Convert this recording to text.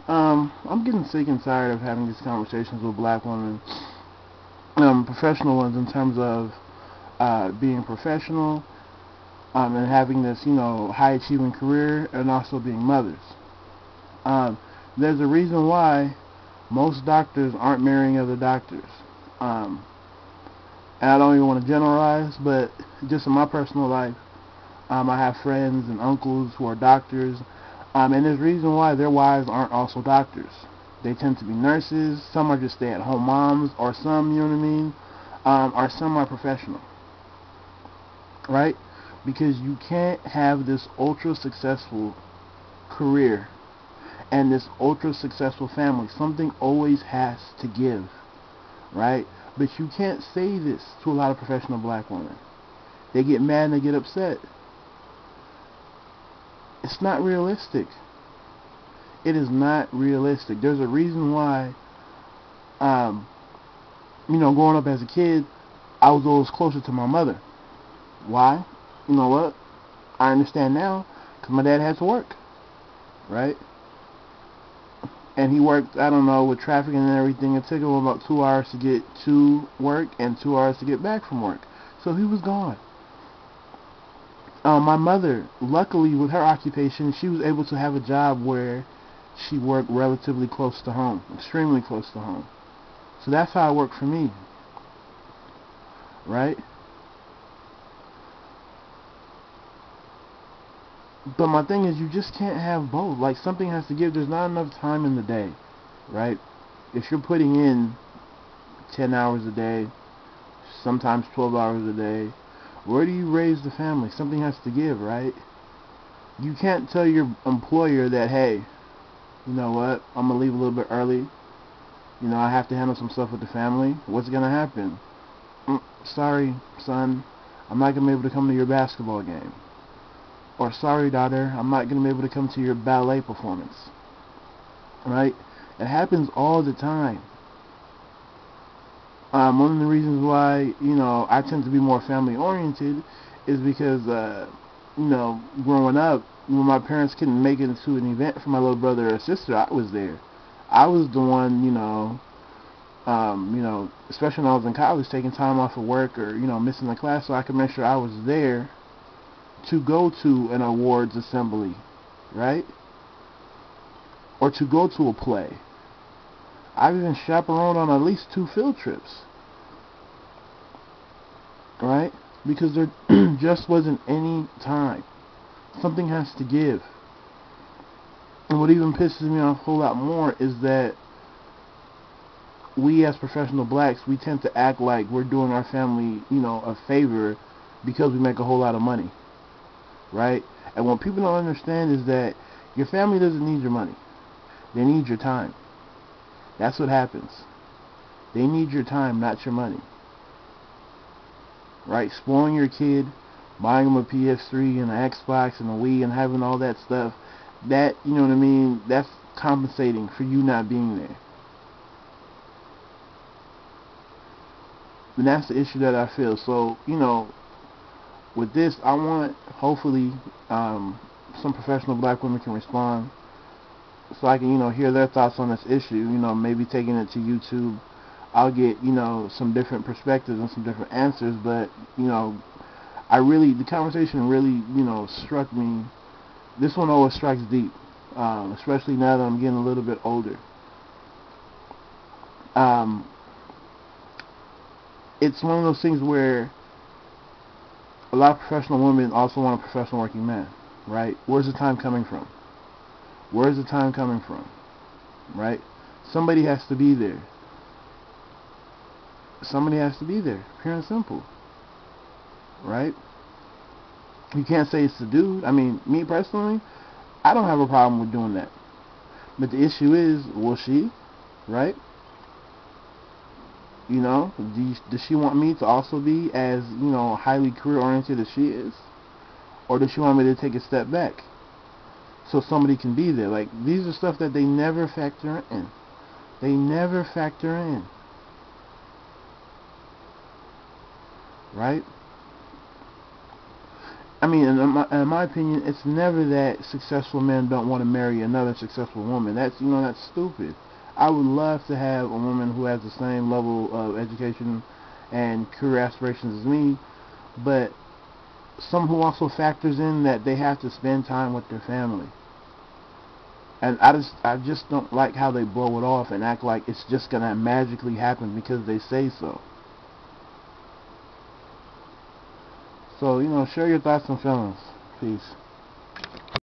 I'm getting sick and tired of having these conversations with black women, professional ones in terms of being professional, and having this, high achieving career, and also being mothers. Um, there's a reason why most doctors aren't marrying other doctors. Um, and I don't even want to generalize, but just in my personal life, I have friends and uncles who are doctors, and there's a reason why their wives aren't also doctors. They tend to be nurses. Some are just stay-at-home moms, or some, you know what I mean, are semi-professional, right? Because you can't have this ultra successful career and this ultra successful family. Something always has to give, right? But you can't say this to a lot of professional black women. They get mad and they get upset. It's not realistic. It is not realistic. There's a reason why, growing up as a kid, I was always closer to my mother. Why? You know what? I understand now, because my dad had to work, right? And he worked, I don't know, with traffic and everything. It took him about 2 hours to get to work and 2 hours to get back from work. So he was gone. My mother, luckily with her occupation, she was able to have a job where she worked relatively close to home, extremely close to home. So that's how it worked for me, right? But my thing is, you just can't have both. Like, something has to give. There's not enough time in the day, right? If you're putting in 10 hours a day, sometimes 12 hours a day, where do you raise the family? Something has to give, right? You can't tell your employer that, hey, you know what, I'm going to leave a little bit early. I have to handle some stuff with the family. What's going to happen? Sorry, son, I'm not going to be able to come to your basketball game. Or, sorry, daughter, I'm not going to be able to come to your ballet performance. Right? It happens all the time. One of the reasons why, I tend to be more family oriented is because, growing up, when my parents couldn't make it to an event for my little brother or sister, I was there. I was the one, especially when I was in college, taking time off of work or, missing the class so I could make sure I was there to go to an awards assembly, right? Or to go to a play. I've even chaperoned on at least 2 field trips, right? Because there just wasn't any time. Something has to give. And what even pisses me off a whole lot more is that we as professional blacks, we tend to act like we're doing our family, a favor because we make a whole lot of money, right? And what people don't understand is that your family doesn't need your money. They need your time. That's what happens. They need your time, not your money. Right? Spoiling your kid, buying them a PS3 and an Xbox and a Wii and having all that stuff, that, you know what I mean, that's compensating for you not being there. And that's the issue that I feel. So, with this, I want, hopefully, some professional black women can respond so I can, hear their thoughts on this issue, maybe taking it to YouTube. I'll get, some different perspectives and some different answers, but, the conversation really, struck me. This one always strikes deep, especially now that I'm getting a little bit older. It's one of those things where a lot of professional women also want a professional working man, right? Where's the time coming from? Where's the time coming from? Right? Somebody has to be there. Somebody has to be there. Pure and simple. Right? You can't say it's the dude. I mean, me personally, I don't have a problem with doing that. But the issue is, will she? Right? Does she want me to also be as, highly career-oriented as she is? Or does she want me to take a step back so somebody can be there? Like, these are stuff that they never factor in. They never factor in. Right? I mean, in my opinion, it's never that successful men don't want to marry another successful woman. That's stupid. I would love to have a woman who has the same level of education and career aspirations as me, but some who also factors in that they have to spend time with their family. And I just don't like how they blow it off and act like it's just gonna magically happen because they say so. So, share your thoughts and feelings. Peace.